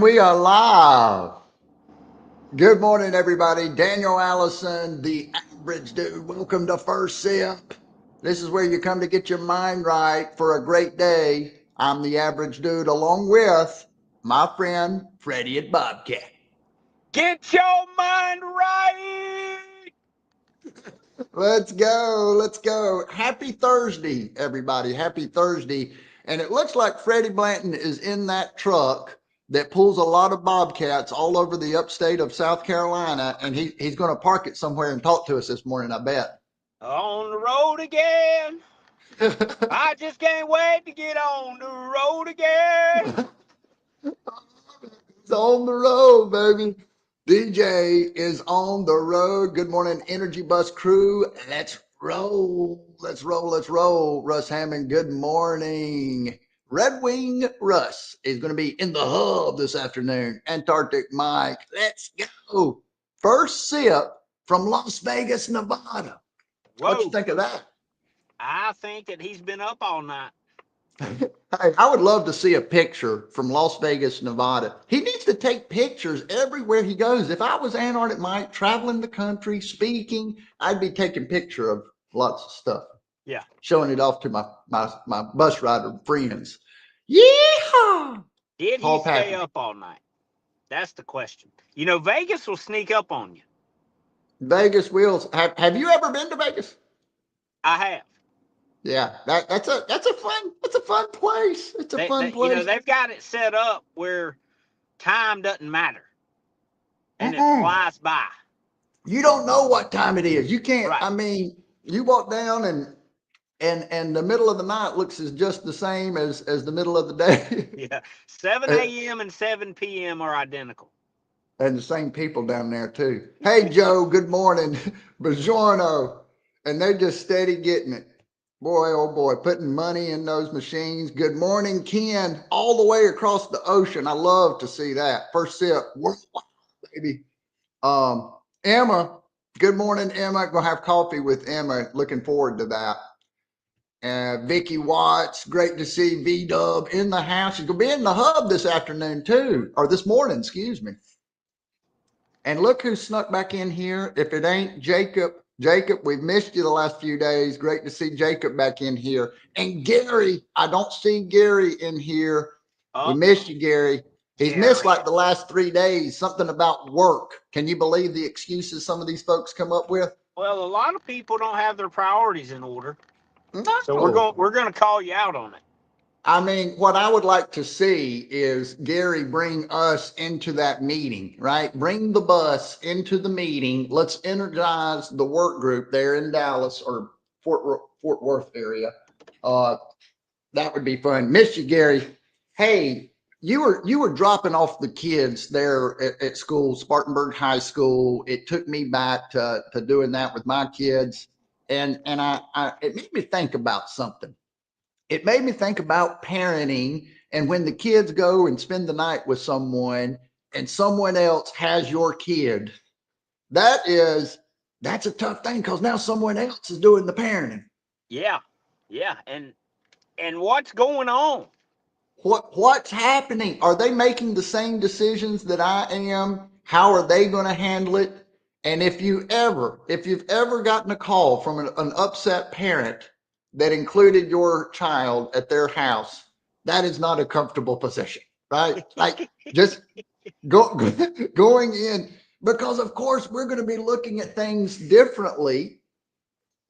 we are live. Good morning, everybody. Daniel Allison, the average dude. Welcome to First Sip. This is where you come to get your mind right for a great day. I'm the average dude, along with my friend Freddie at Bobcat. Get your mind right. Let's go. Let's go. Happy Thursday, everybody. Happy Thursday. And it looks like Freddie Blanton is in that truck that pulls a lot of bobcats all over the upstate of South Carolina. And he's going to park it somewhere and talk to us this morning, I bet. On the road again. I just can't wait to get on the road again. It's on the road, baby. DJ is on the road. Good morning, Energy Bus crew. Let's roll. Let's roll. Let's roll. Russ Hammond, good morning. Red Wing Russ is going to be in the hub this afternoon. Antarctic Mike, let's go. First sip from Las Vegas, Nevada. What you Whoa. think of that? I think that he's been up all night. Hey, I would love to see a picture from Las Vegas, Nevada. He needs to take pictures everywhere he goes. If I was Antarctic Mike traveling the country, speaking, I'd be taking picture of lots of stuff, Yeah. showing it off to my bus rider friends. Yeehaw! Did he Paul stay Patrick. up all night? That's the question. You know, Vegas will sneak up on you. Vegas wheels. Have you ever been to Vegas? I have. Yeah, that's a fun place. It's a fun place. They've got it set up where time doesn't matter and it Mm-mm. flies by. You don't know what time it is. You can't. Right. I mean, you walk down and the middle of the night looks as just the same as the middle of the day. Yeah. 7 a.m. and 7 p.m. are identical. And the same people down there too. Hey Joe, good morning. Buongiorno. And they're just steady getting it. Boy, oh boy, putting money in those machines. Good morning, Ken, all the way across the ocean. I love to see that. First sip, worldwide, baby. Emma, good morning, Emma. Gonna have coffee with Emma. Looking forward to that. Vicky Watts, great to see V Dub in the house. She's gonna be in the hub this afternoon too, or this morning, excuse me. And look who snuck back in here. If it ain't Jacob, Jacob, we've missed you the last few days. Great to see Jacob back in here. And Gary, I don't see Gary in here. We Oh, missed you, Gary. He's missed Gary. like the last 3 days, something about work. Can you believe the excuses some of these folks come up with? Well, a lot of people don't have their priorities in order. So No. we're going to call you out on it. I mean, what I would like to see is Gary bring us into that meeting, right? Bring the bus into the meeting. Let's energize the work group there in Dallas or Fort Worth area. Uh, that would be fun. Miss you, Gary. Hey, you were dropping off the kids there at school, Spartanburg High School. It took me back to doing that with my kids, and I it made me think about something. It made me think about parenting and when the kids go and spend the night with someone and someone else has your kid. That is that's a tough thing because now someone else is doing the parenting. Yeah. Yeah. And what's going on? What's happening? Are they making the same decisions that I am? How are they going to handle it? And if you've ever gotten a call from an upset parent that included your child at their house, that is not a comfortable position, right? Like just go, going in because of course we're going to be looking at things differently,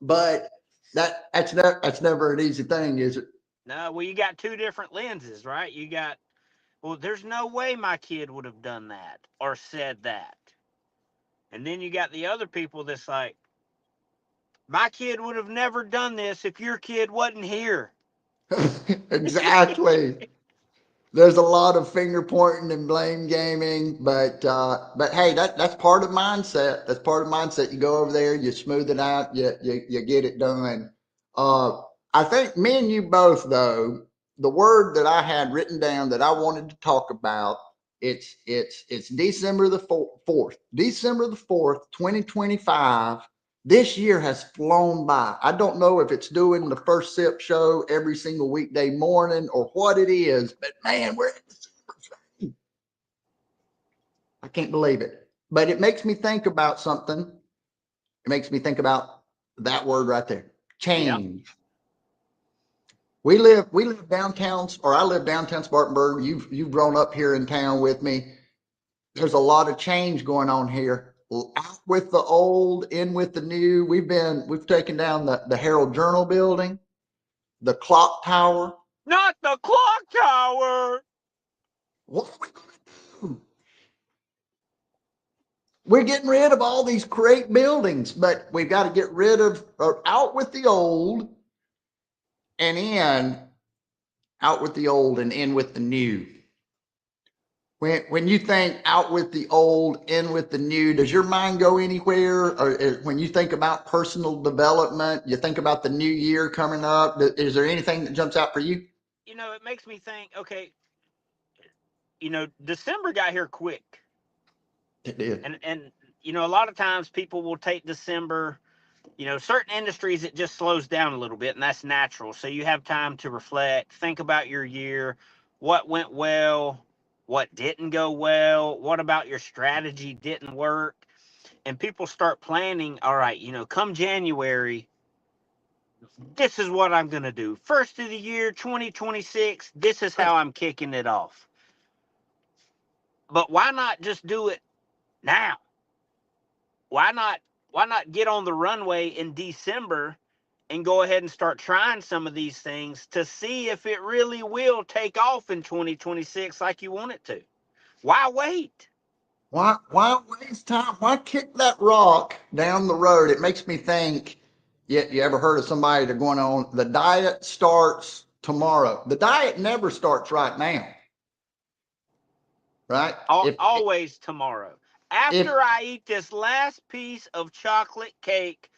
but that's never an easy thing, is it? No, well, you got two different lenses, right? You got, well, there's no way my kid would have done that or said that. And then you got the other people that's like, my kid would have never done this if your kid wasn't here. Exactly. There's a lot of finger pointing and blame gaming, but hey, that's part of mindset. That's part of mindset. You go over there, you smooth it out, you get it done. Uh, I think me and you both though, the word that I had written down that I wanted to talk about, it's December the 4th. December the 4th, 2025. This year has flown by. I don't know if it's doing the first sip show every single weekday morning or what it is, but man, we're in December. can't believe it. But it makes me think about something. It makes me think about that word right there, Yeah. change. We live downtown, or I live downtown Spartanburg. You've grown up here in town with me. There's a lot of change going on here. Out with the old, in with the new. We've taken down the Herald Journal building, the clock tower. Not the clock tower. What are we gonna do? We're getting rid of all these great buildings, but we've got to get rid of, or out with the old and in, out with the old and in with the new. When you think out with the old, in with the new, does your mind go anywhere? Or when you think about personal development, you think about the new year coming up. Is there anything that jumps out for you? You know, it makes me think, okay, December got here quick. It did. And a lot of times people will take December, certain industries it just slows down a little bit, and that's natural. So you have time to reflect, think about your year, what went well, what didn't go well, what about your strategy didn't work, and people start planning. All right, come January, this is what I'm going to do. First of the year 2026, this is how I'm kicking it off. But why not just do it now? Why not get on the runway in December and go ahead and start trying some of these things to see if it really will take off in 2026 like you want it to? Why wait? Why waste time? Why kick that rock down the road? It makes me think. You ever heard of somebody that going on the diet starts tomorrow? The diet never starts right now, right? Always tomorrow. If After I eat this last piece of chocolate cake,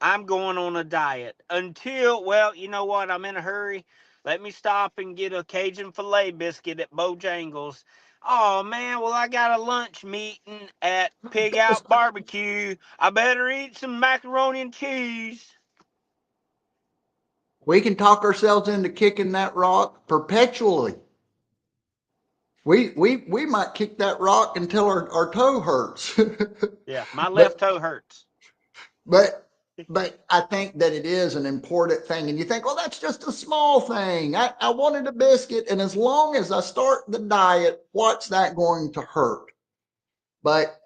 I'm going on a diet until, well, you know what? I'm in a hurry. Let me stop and get a Cajun filet biscuit at Bojangles. Oh man, well I got a lunch meeting at Pig Out Barbecue. I better eat some macaroni and cheese. we can talk ourselves into kicking that rock perpetually. We might kick that rock until our toe hurts. Yeah, my left but toe hurts. but but I think that it is an important thing. And you think, well, that's just a small thing. I wanted a biscuit, and as long as I start the diet, what's that going to hurt? But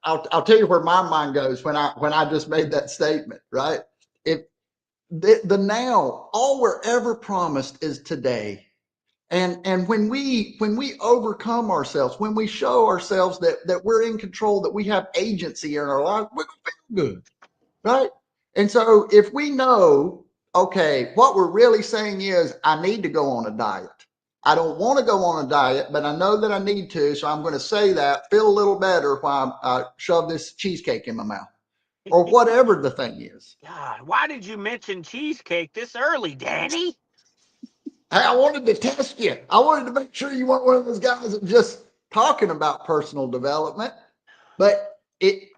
I'll tell you where my mind goes when I just made that statement, right? If the now, all we're ever promised is today. And when we overcome ourselves, when we show ourselves that we're in control, that we have agency in our life, we're gonna feel good, right? And so if we know, okay, what we're really saying is, I need to go on a diet. I don't want to go on a diet, but I know that I need to, so I'm going to say that, feel a little better while I shove this cheesecake in my mouth, or whatever the thing is. God, why did you mention cheesecake this early, Danny? Hey, I wanted to test you. I wanted to make sure you weren't one of those guys that just talking about personal development. But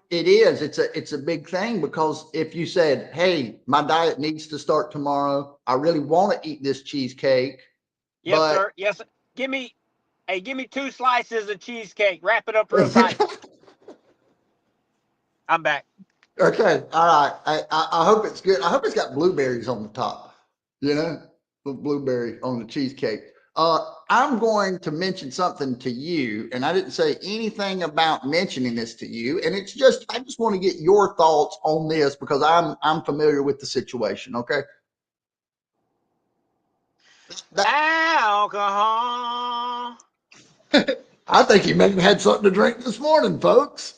it is. It's a big thing, because if you said, "Hey, my diet needs to start tomorrow. I really want to eat this cheesecake, Yes, but sir. Yes. Give me give me 2 slices of cheesecake. Wrap it up real tight. I'm back. okay, all right. I hope it's good. I hope it's got blueberries on the top. You know, the blueberry on the cheesecake. I'm going to mention something to you, and I didn't say anything about mentioning this to you. And it's just I just want to get your thoughts on this, because I'm familiar with the situation. Okay, that Alcohol. I think he may have had something to drink this morning, folks.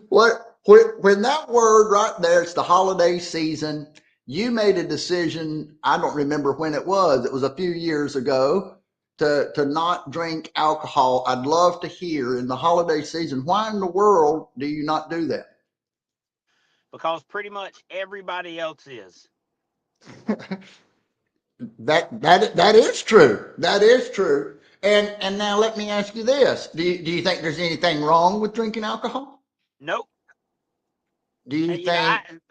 What when that word right there, it's the holiday season. You made a decision. I don't remember when it was. It was a few years ago to not drink alcohol. I'd love to hear in the holiday season, why in the world do you not do that? Because pretty much everybody else is. That is true. That is true. And now let me ask you this: do you think there's anything wrong with drinking alcohol? Nope. Do you You know, think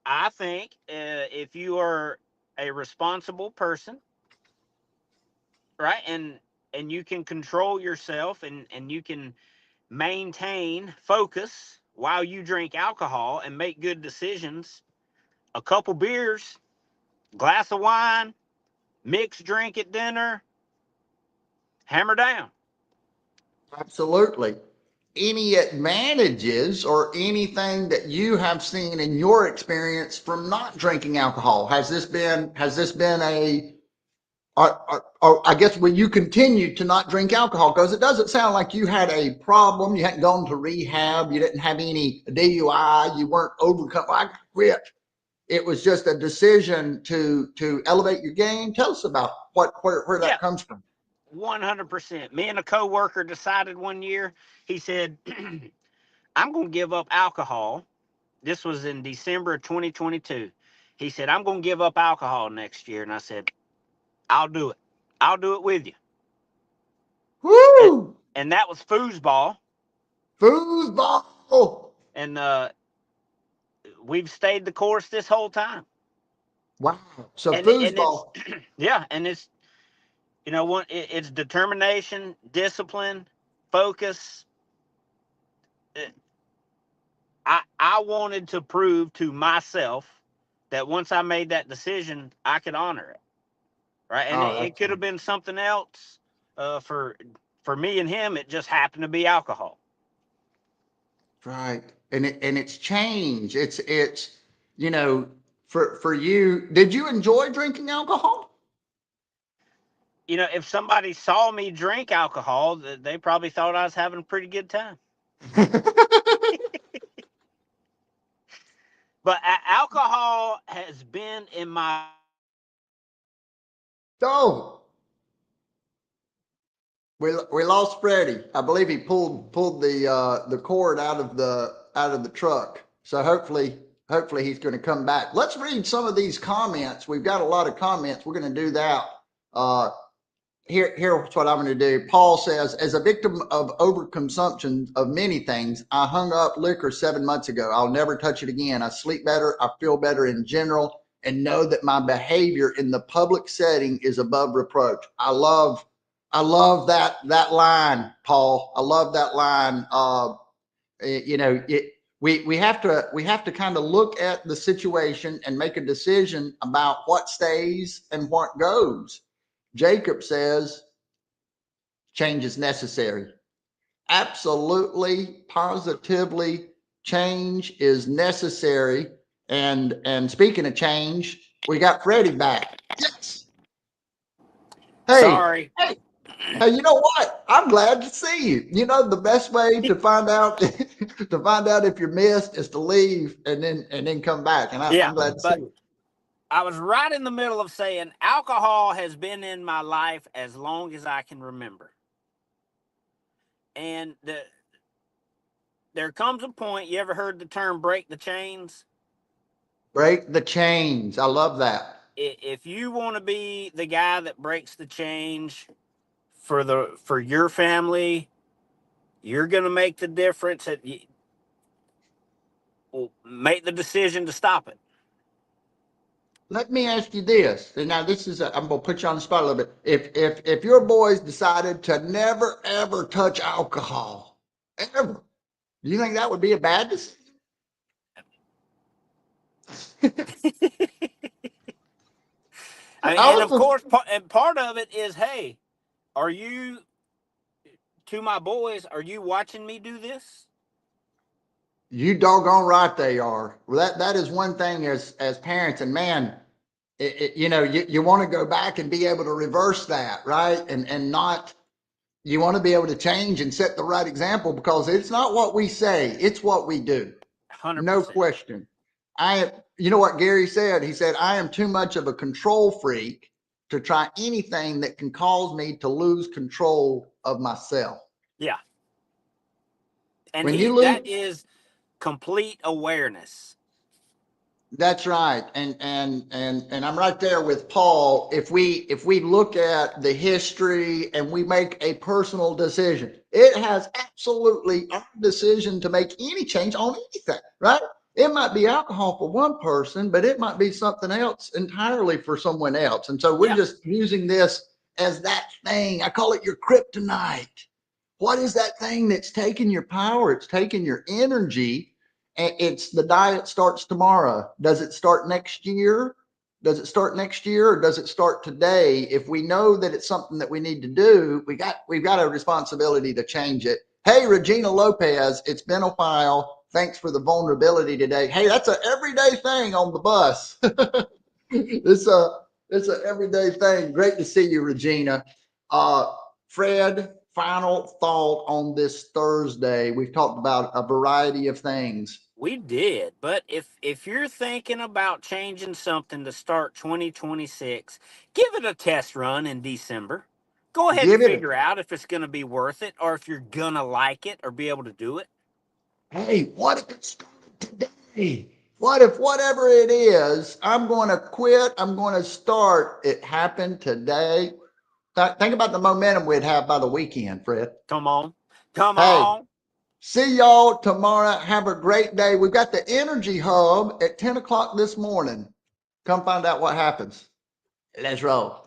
I think if you are a responsible person, right, and and you can control yourself, and you can maintain focus while you drink alcohol and make good decisions, a couple beers, glass of wine, mixed drink at dinner, hammer down. Absolutely. Any advantages or anything that you have seen in your experience from not drinking alcohol? Has this been or I guess will you continue to not drink alcohol? Because it doesn't sound like you had a problem. You hadn't gone to rehab. You didn't have any DUI. You weren't overcome. I quit. It was just a decision to elevate your game. Tell us about where Yeah, that comes from. 100%. Me and a coworker decided one year. He said, "I'm going to give up alcohol." This was in December of 2022. He said, "I'm going to give up alcohol next year." And I said, "I'll do it. I'll do it with you." And Woo! and that was foosball. Foosball. And we've stayed the course this whole time. Wow. So And it's foosball. yeah, and it's, it's determination, discipline, focus. Uh, I wanted to prove to myself that once I made that decision, I could honor it, right? And Oh, it that's could have been something else. For me and him, it just happened to be alcohol. right. And it's change. It's you know for you. Did you enjoy drinking alcohol? If somebody saw me drink alcohol, they probably thought I was having a pretty good time. But alcohol has been in my life as long as I can remember. So we lost Freddie. I believe he pulled the cord out of the truck. So hopefully he's going to come back. Let's read some of these comments. We've got a lot of comments. We're going to do that. Uh, here's what I'm going to do. Paul says, as a victim of overconsumption of many things, I hung up liquor 7 months ago. I'll never touch it again. I sleep better. I feel better in general, and know that my behavior in the public setting is above reproach. I love that line, Paul. I love that line. We have to kind of look at the situation and make a decision about what stays and what goes. Jacob says change is necessary. Absolutely, positively, change is necessary. And speaking of change, we got Freddie back. Yes. Hey, Sorry. hey, hey, you know what? I'm glad to see you. You know, the best way to find out to find out if you're missed is to leave and then come back. And Yeah, I'm glad to see but you. I was right in the middle of saying alcohol has been in my life as long as I can remember. And there comes a point, you ever heard the term break the chains? Break the chains. I love that. If you want to be the guy that breaks the change for your family, you're going to make the difference. Make the decision to stop it. Let me ask you this. And now this is I'm gonna put you on the spot a little bit. If your boys decided to never ever touch alcohol, ever, do you think that would be a bad decision? I mean, I and was of just, course, and part of it is, hey, are you, to my boys, are you watching me do this? you doggone right they are. Well, that is one thing as parents, and man, you want to go back and be able to reverse that, right? And not you want to be able to change and set the right example because it's not what we say, it's what we do. No 100%. question. You know what Gary said? He said, I am too much of a control freak to try anything that can cause me to lose control of myself. Yeah. And When you that lose, is complete awareness. that's right. And I'm right there with Paul. If we look at the history and we make a personal decision, it has absolutely our decision to make any change on anything, right? It might be alcohol for one person, but it might be something else entirely for someone else. And so we're Yeah. just using this as that thing. I call it your kryptonite. What is that thing that's taking your power? It's taking your energy. And it's the diet starts tomorrow. Does it start next year? Does it start next year or does it start today? If we know that it's something that we need to do, we've got a responsibility to change it. Hey, Regina Lopez, it's been a while. Thanks for the vulnerability today. Hey, that's an everyday thing on the bus. it's a it's an everyday thing. Great to see you, Regina. Fred, final thought on this Thursday. We've talked about a variety of things. We did, but if you're thinking about changing something to start 2026, give it a test run in December. Go ahead and Give it figure out if it's going to be worth it or if you're going to like it or be able to do it. hey, what if it started today? What if whatever it is, I'm going to quit, I'm going to start, it happened today? Think about the momentum we'd have by the weekend, Fred. Come on. Come Hey, on. see y'all tomorrow. Have a great day. We've got the Energy Hub at 10 o'clock this morning. Come find out what happens. Let's roll.